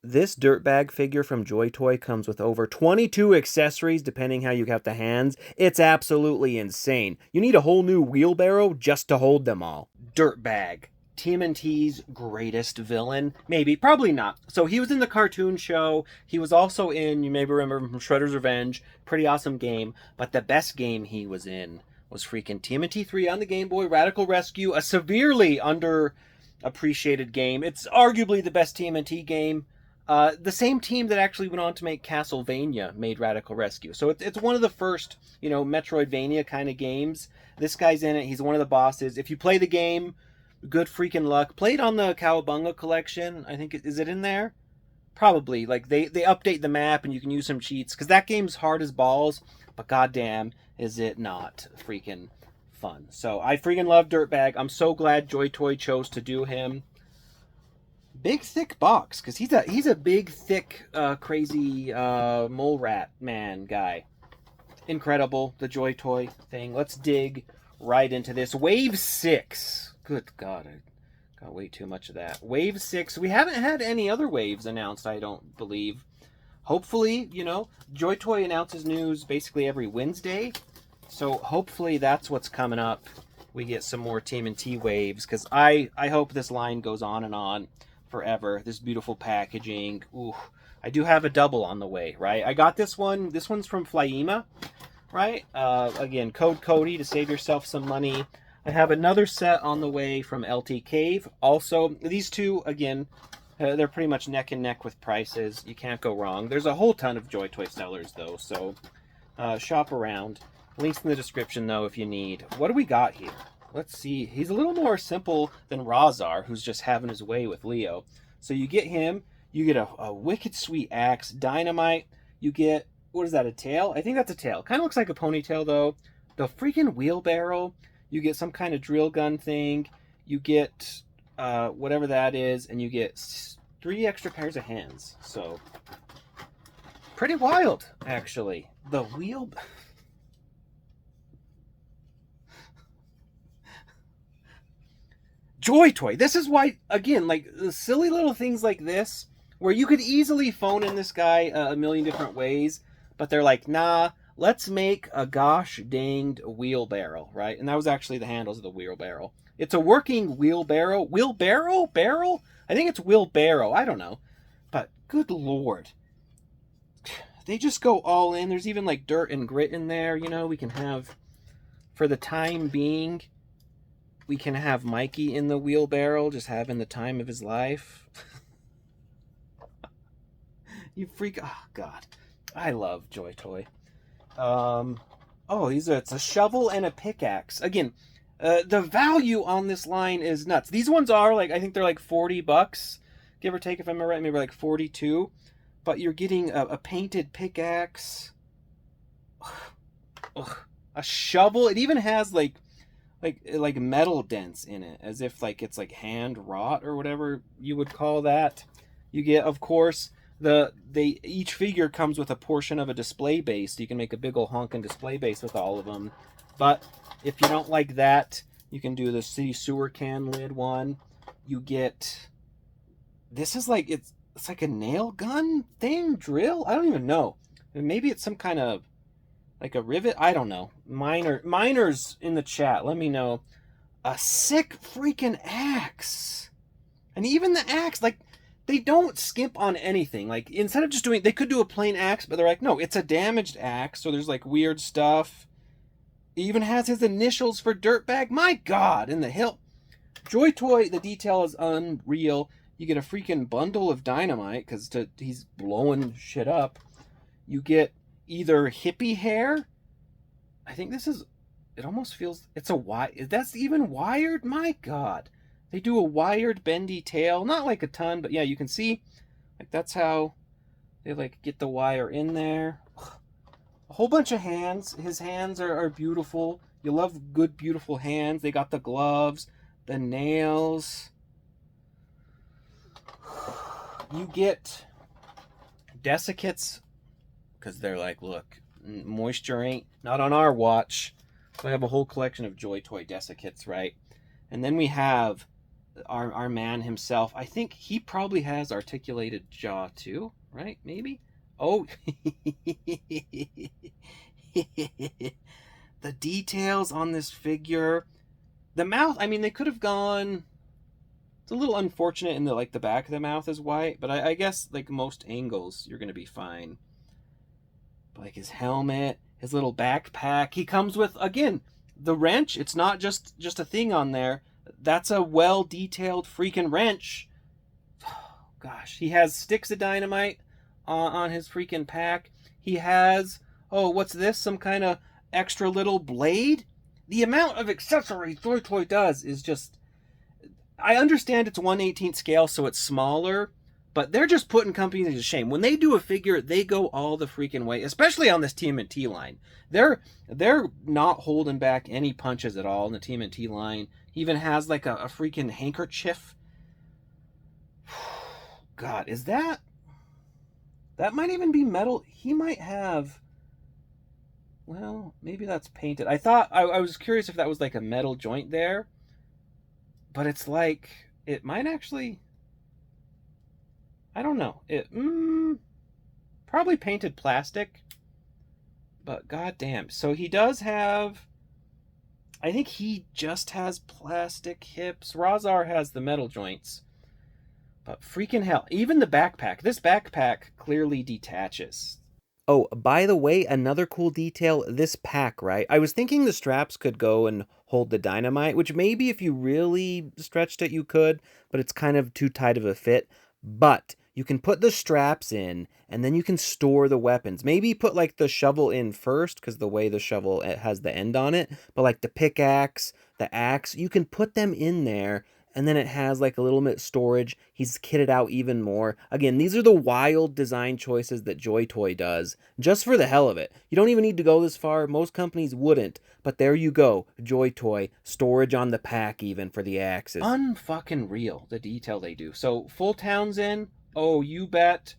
This Dirtbag figure from JoyToy comes with over 22 accessories depending how you count the hands. It's absolutely insane. You need a whole new wheelbarrow just to hold them all. Dirtbag. TMNT's greatest villain? Maybe, probably not. So he was in the cartoon show. He was also in, you may remember him from Shredder's Revenge. Pretty awesome game. But the best game he was in was freaking TMNT 3 on the Game Boy, Radical Rescue, a severely underappreciated game. It's arguably the best TMNT game. The same team that actually went on to make Castlevania made Radical Rescue. So it's one of the first, Metroidvania kind of games. This guy's in it. He's one of the bosses. If you play the game, good freaking luck. Play it on the Cowabunga collection. I think, is it in there? Probably. Like, they update the map and you can use some cheats. Because that game's hard as balls. But goddamn, is it not freaking fun. So I freaking love Dirtbag. I'm so glad JoyToy chose to do him. Big thick box, because he's a big thick crazy mole rat man guy. Incredible, the JoyToy thing. Let's dig right into this. Wave 6. Good God, I got way too much of that. Wave 6. We haven't had any other waves announced, I don't believe. Hopefully, JoyToy announces news basically every Wednesday. So hopefully that's what's coming up. We get some more TMNT waves, because I hope this line goes on and on forever. This beautiful packaging. Ooh, I do have a double on the way, right? I got this one. This one's from Flyema, right? Again, code Cody to save yourself some money. I have another set on the way from LT Cave. Also, these two, again, they're pretty much neck and neck with prices. You can't go wrong. There's a whole ton of JoyToy sellers, though, so shop around. Links in the description, though, if you need. What do we got here? Let's see. He's a little more simple than Razar, who's just having his way with Leo. So you get him. You get a wicked sweet axe, dynamite. You get, what is that, a tail? I think that's a tail. Kind of looks like a ponytail, though. The freaking wheelbarrow. You get some kind of drill gun thing. You get whatever that is. And you get 3 extra pairs of hands. So, pretty wild, actually. The wheel... JoyToy. This is why, again, like, silly little things like this, where you could easily phone in this guy a million different ways, but they're like, nah, let's make a gosh danged wheelbarrow, right? And that was actually the handles of the wheelbarrow. It's a working wheelbarrow. Wheelbarrow? Barrel? I think it's wheelbarrow. I don't know. But good lord. They just go all in. There's even like dirt and grit in there, we can have, for the time being... We can have Mikey in the wheelbarrow, just having the time of his life. You freak... Oh, God. I love JoyToy. It's a shovel and a pickaxe. Again, the value on this line is nuts. These ones are, I think they're like $40, give or take, if I'm right, maybe like 42. But you're getting a painted pickaxe. Ugh. A shovel. It even has, like metal dents in it, as if it's hand wrought or whatever you would call that. You get, of course, each figure comes with a portion of a display base, so you can make a big ol' honkin' display base with all of them. But if you don't like that, you can do the city sewer can lid one. You get, this is it's like a nail gun thing, drill. I don't even know. Maybe it's some kind of like a rivet? I don't know. Miners in the chat, let me know. A sick freaking axe. And even the axe, they don't skimp on anything. Instead of just doing... They could do a plain axe, but they're like, no, it's a damaged axe, so there's, weird stuff. It even has his initials for Dirtbag. My God, in the hill. JoyToy, the detail is unreal. You get a freaking bundle of dynamite, because he's blowing shit up. You get... either hippie hair. I think this is... It almost feels... It's a wire... That's even wired? My God. They do a wired bendy tail. Not a ton, but yeah, you can see... that's how they get the wire in there. A whole bunch of hands. His hands are beautiful. You love good, beautiful hands. They got the gloves, the nails. You get desiccates... because they're look, moisture ain't not on our watch. So I have a whole collection of JoyToy desiccates, right? And then we have our man himself. I think he probably has articulated jaw too, right? Maybe. Oh, the details on this figure. The mouth. I mean, they could have gone. It's a little unfortunate in the back of the mouth is white, but I guess like most angles, you're gonna be fine. But like his helmet, his little backpack. He comes with, again, the wrench. It's not just a thing on there. That's a well detailed freaking wrench. Oh, gosh, he has sticks of dynamite on his freaking pack. He has, oh, what's this? Some kind of extra little blade? The amount of accessories JoyToy does is just... I understand it's 1/18 scale, so it's smaller, but they're just putting companies to shame. When they do a figure, they go all the freaking way, especially on this TMNT line. They're not holding back any punches at all in the TMNT line. He even has like a freaking handkerchief. God, is that... That might even be metal. He might have... Well, maybe that's painted. I thought... I was curious if that was like a metal joint there. But it's like... It might actually... I don't know. It... probably painted plastic. But goddamn. So he does have... I think he just has plastic hips. Razar has the metal joints. But freaking hell. Even the backpack. This backpack clearly detaches. Oh, by the way, another cool detail, this pack, right? I was thinking the straps could go and hold the dynamite, which maybe if you really stretched it, you could, but it's kind of too tight of a fit. But you can put the straps in, and then you can store the weapons. Maybe put like the shovel in first, because the way the shovel it has the end on it, but like the pickaxe, the axe, you can put them in there. And then it has like a little bit of storage. He's kitted out even more. Again, these are the wild design choices that JoyToy does, just for the hell of it. You don't even need to go this far. Most companies wouldn't. But there you go. JoyToy. Storage on the pack even for the axes. Unfucking real, the detail they do. So, full towns in. Oh, you bet.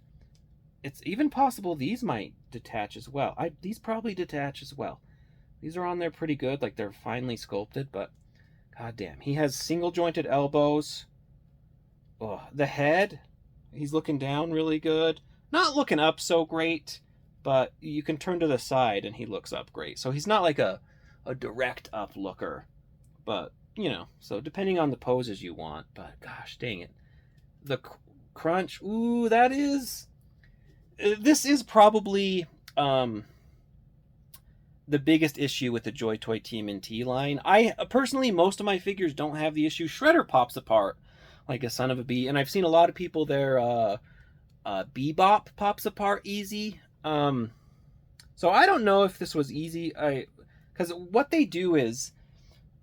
It's even possible these might detach as well. These probably detach as well. These are on there pretty good. Like, they're finely sculpted, but... God damn. He has single jointed elbows. Oh, the head. He's looking down really good. Not looking up so great, but you can turn to the side and he looks up great. So he's not like a direct up looker. But, you know, so depending on the poses you want. But gosh, dang it. The crunch. Ooh, that is... This is probably... the biggest issue with the JoyToy TMNT line. I personally, most of my figures don't have the issue. Shredder pops apart like a son of a bee, and I've seen a lot of people their Bebop pops apart easy. So I don't know if this was easy. Because what they do is,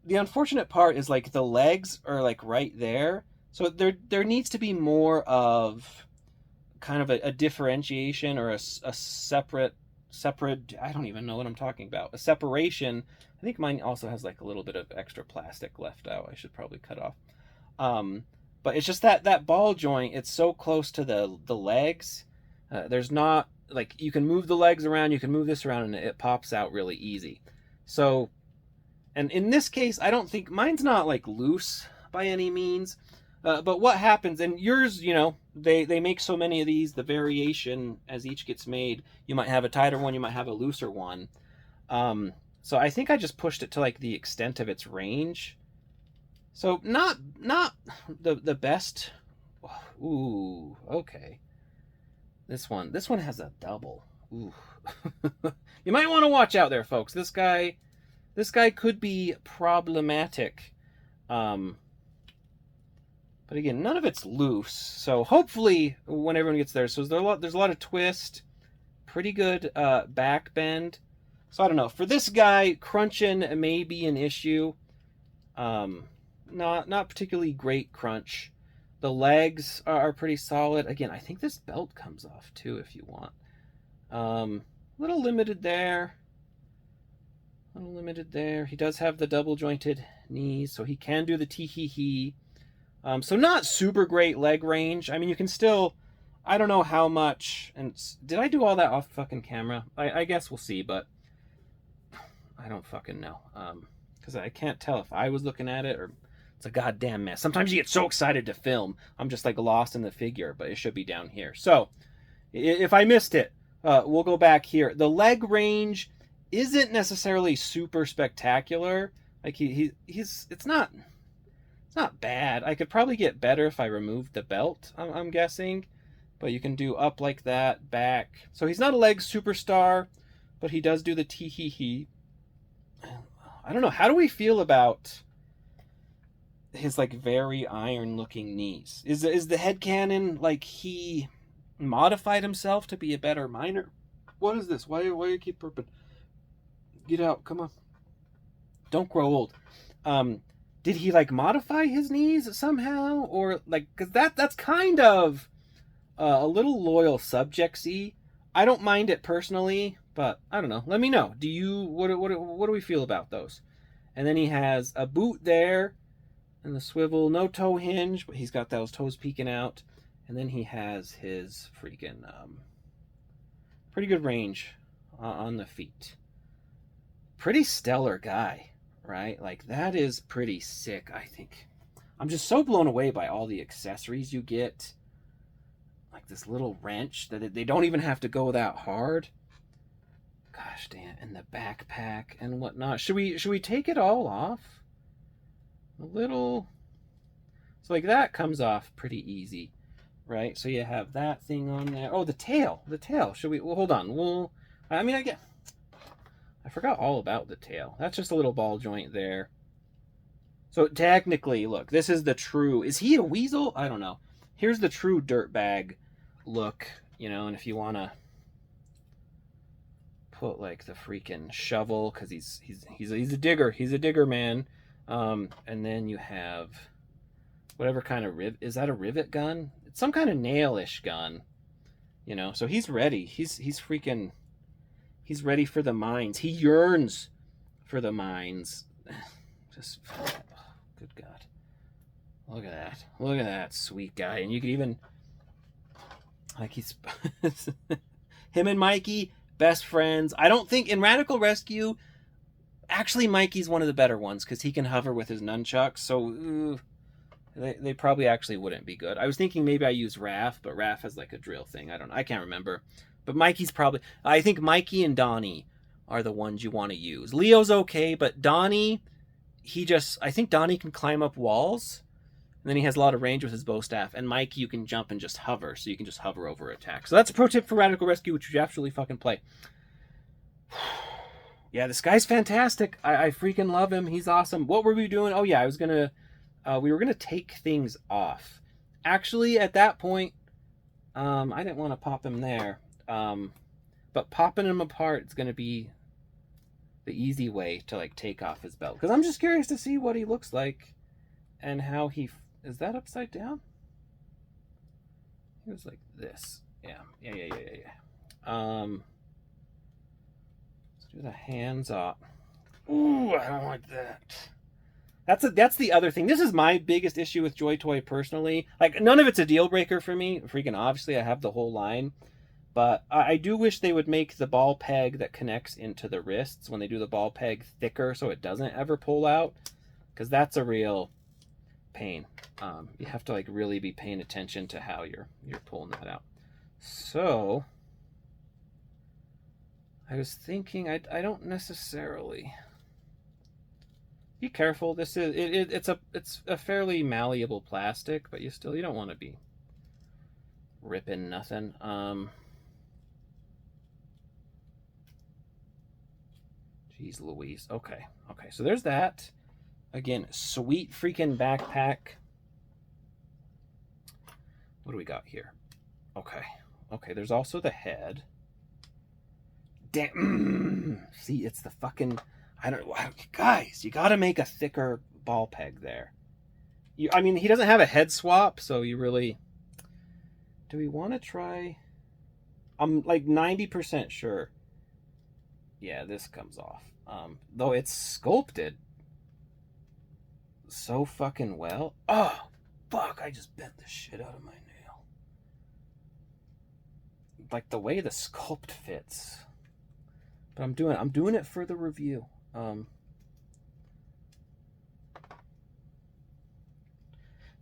the unfortunate part is like the legs are like right there, so there needs to be more of kind of a differentiation or a separate, I don't even know what I'm talking about. A separation. I think mine also has like a little bit of extra plastic left out. I should probably cut off. But it's just that ball joint, it's so close to the legs. There's not, like, you can move the legs around, you can move this around, and it pops out really easy. So, and in this case, I don't think, mine's not like loose by any means. But what happens, and yours, you know, they make so many of these, the variation as each gets made, you might have a tighter one, you might have a looser one. So I think I just pushed it to like the extent of its range. So not the best. Ooh, okay. This one has a double. Ooh. You might want to watch out there, folks. This guy could be problematic. But again, none of it's loose. So hopefully when everyone gets there, so there's a lot of twist, pretty good back bend. So I don't know. For this guy, crunching may be an issue. Not particularly great crunch. The legs are pretty solid. Again, I think this belt comes off too if you want. Little limited there. He does have the double jointed knees, so he can do the tee-hee-hee. So not super great leg range. I mean, you can still, I don't know how much, and did I do all that off fucking camera? I guess we'll see, but I don't fucking know. Because I can't tell if I was looking at it or It's a goddamn mess. Sometimes you get so excited to film. I'm just like lost in the figure, but it should be down here. So if I missed it, we'll go back here. The leg range isn't necessarily super spectacular. Like it's not bad. I could probably get better if I removed the belt, I'm guessing. But you can do up like that, back. So he's not a leg superstar, but he does do the tee-hee-hee. I don't know. How do we feel about his like very iron looking knees? Is the headcanon like he modified himself to be a better miner? What is this? Why do you keep burping? Get out, come on. Don't grow old. Did he like modify his knees somehow? Or like, because that's kind of a little loyal subjects-y. I don't mind it personally, but I don't know. Let me know. What do we feel about those? And then he has a boot there and the swivel, no toe hinge, but he's got those toes peeking out. And then he has his freaking pretty good range on the feet. Pretty stellar guy, right? Like that is pretty sick, I think. I'm just so blown away by all the accessories you get. Like this little wrench that they don't even have to go that hard. Gosh damn, and the backpack and whatnot. Should we take it all off? A little. So like that comes off pretty easy, right? So you have that thing on there. Oh, the tail. The tail. Should we? Well, hold on. I forgot all about the tail. That's just a little ball joint there. So technically, look, this is the true. Is he a weasel? I don't know. Here's the true Dirtbag look, you know, and if you want to put like the freaking shovel, because he's a digger. He's a digger, man. And then you have whatever kind of is that a rivet gun? It's some kind of nail-ish gun, you know. So he's ready. He's ready for the mines. He yearns for the mines. Just, good God. Look at that. Look at that sweet guy. And you could even, like he's, him and Mikey, best friends. I don't think, in Radical Rescue, actually Mikey's one of the better ones because he can hover with his nunchucks. So they probably actually wouldn't be good. I was thinking maybe I use Raph, but Raph has like a drill thing. I don't know. I can't remember. But Mikey's probably, I think Mikey and Donnie are the ones you want to use. Leo's okay, but Donnie, I think Donnie can climb up walls. And then he has a lot of range with his bow staff. And Mikey, you can jump and just hover. So you can just hover over attacks. So that's a pro tip for Radical Rescue, which you should absolutely fucking play. Yeah, this guy's fantastic. I freaking love him. He's awesome. What were we doing? Oh yeah, we were gonna take things off. Actually, at that point, I didn't want to pop him there. But popping him apart is gonna be the easy way to like take off his belt. Because I'm just curious to see what he looks like and how he... Is that upside down? He was like this. Yeah. Let's do the hands off. Ooh, I don't like that. That's the other thing. This is my biggest issue with JoyToy personally. Like, none of it's a deal breaker for me. Freaking obviously, I have the whole line. But I do wish they would make the ball peg that connects into the wrists when they do the ball peg thicker so it doesn't ever pull out. Because that's a real pain. You have to like really be paying attention to how you're pulling that out. So I was thinking I don't necessarily... Be careful. This is it's a fairly malleable plastic, but you don't want to be ripping nothing. Jeez Louise. Okay. So there's that. Again, sweet freaking backpack. What do we got here? Okay. There's also the head. Damn. See, it's the fucking... Guys, you gotta make a thicker ball peg there. I mean, he doesn't have a head swap, so you really... Do we want to try... I'm like 90% sure. Yeah, this comes off. Though it's sculpted so fucking well. Oh, fuck, I just bent the shit out of my nail. Like the way the sculpt fits. But I'm doing it for the review.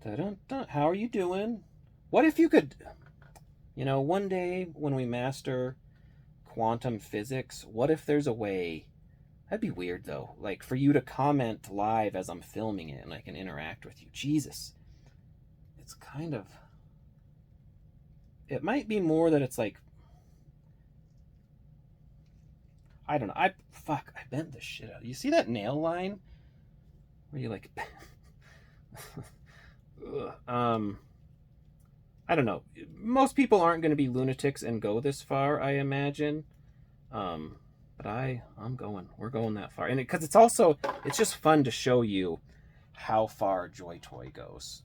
Da-dun-dun. How are you doing? What if you could, you know, one day when we master quantum physics, what if there's a way, that'd be weird though, like for you to comment live as I'm filming it and I can interact with you. Jesus. It's kind of, it might be more that it's like, I don't know. I bent the shit out. You see that nail line? Where you like I don't know. Most people aren't going to be lunatics and go this far, I imagine. But I'm going. We're going that far. And because it's just fun to show you how far JoyToy goes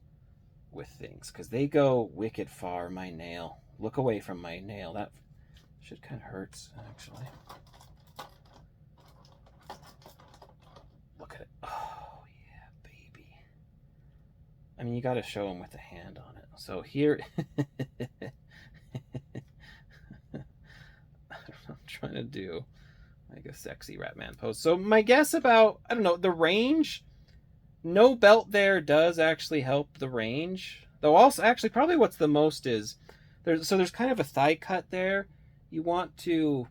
with things. Because they go wicked far. My nail. Look away from my nail. That shit kind of hurts, actually. Look at it. Oh, yeah, baby. I mean, you got to show them with the hand on it. So here... I'm trying to do like a sexy Ratman pose. So my guess about, I don't know, the range, no belt there does actually help the range. Though also, actually, probably what's the most is, there's kind of a thigh cut there. You want to,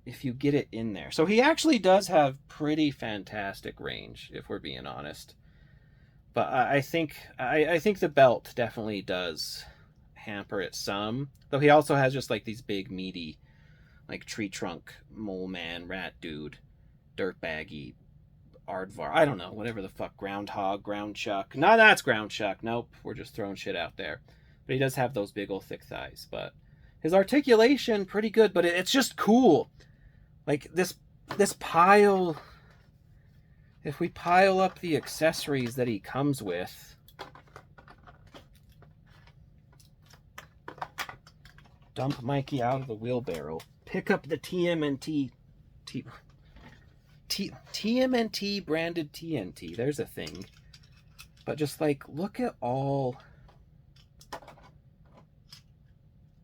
if you get it in there. So he actually does have pretty fantastic range, if we're being honest. But I think the belt definitely does hamper it some. Though he also has just like these big meaty, like tree trunk, mole man, rat dude, dirtbaggy, aardvar. I don't know, whatever the fuck, groundhog, ground chuck. No, that's ground chuck. Nope, we're just throwing shit out there. But he does have those big old thick thighs. But his articulation, pretty good. But it's just cool. Like this pile. If we pile up the accessories that he comes with, dump Mikey out of the wheelbarrow, pick up the TMNT, TMNT branded TNT. There's a thing. But just like, look at all.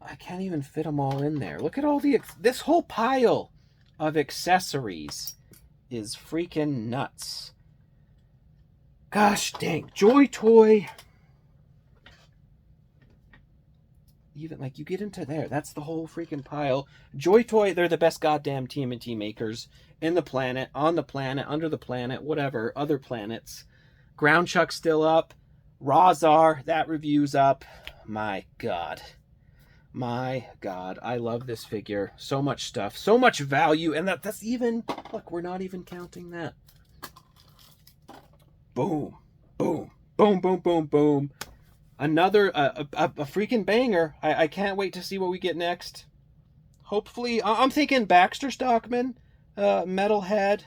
I can't even fit them all in there. Look at all this whole pile of accessories is freaking nuts. Gosh dang. JoyToy. Even like you get into there, that's the whole freaking pile. JoyToy, they're the best goddamn TMNT makers in the planet, on the planet, under the planet, whatever, other planets. Ground Chuck's still up. Razar, that review's up. My God. My God, I love this figure. So much stuff, so much value, and that's even, look, we're not even counting that. Boom, boom, boom, boom, boom, boom. Another, a freaking banger. I can't wait to see what we get next. Hopefully, I'm thinking Baxter Stockman, Metalhead,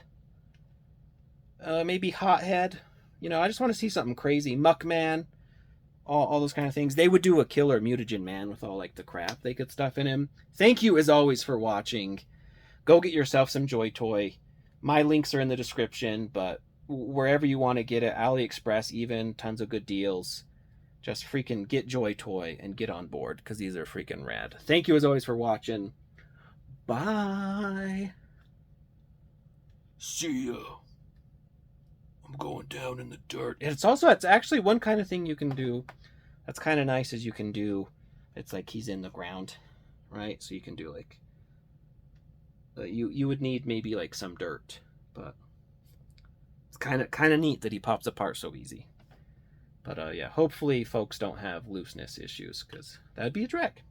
maybe Hothead. You know, I just want to see something crazy. Muckman. All those kind of things. They would do a killer mutagen man with all like the crap they could stuff in him. Thank you as always for watching. Go get yourself some JoyToy. My links are in the description, but wherever you want to get it, AliExpress even, tons of good deals. Just freaking get JoyToy and get on board because these are freaking rad. Thank you as always for watching. Bye. See ya. I'm going down in the dirt. It's actually one kind of thing you can do that's kind of nice is you can do, it's like he's in the ground, right? So you can do like, you would need maybe like some dirt, but it's kind of neat that he pops apart so easy. But yeah, hopefully folks don't have looseness issues because that'd be a drag.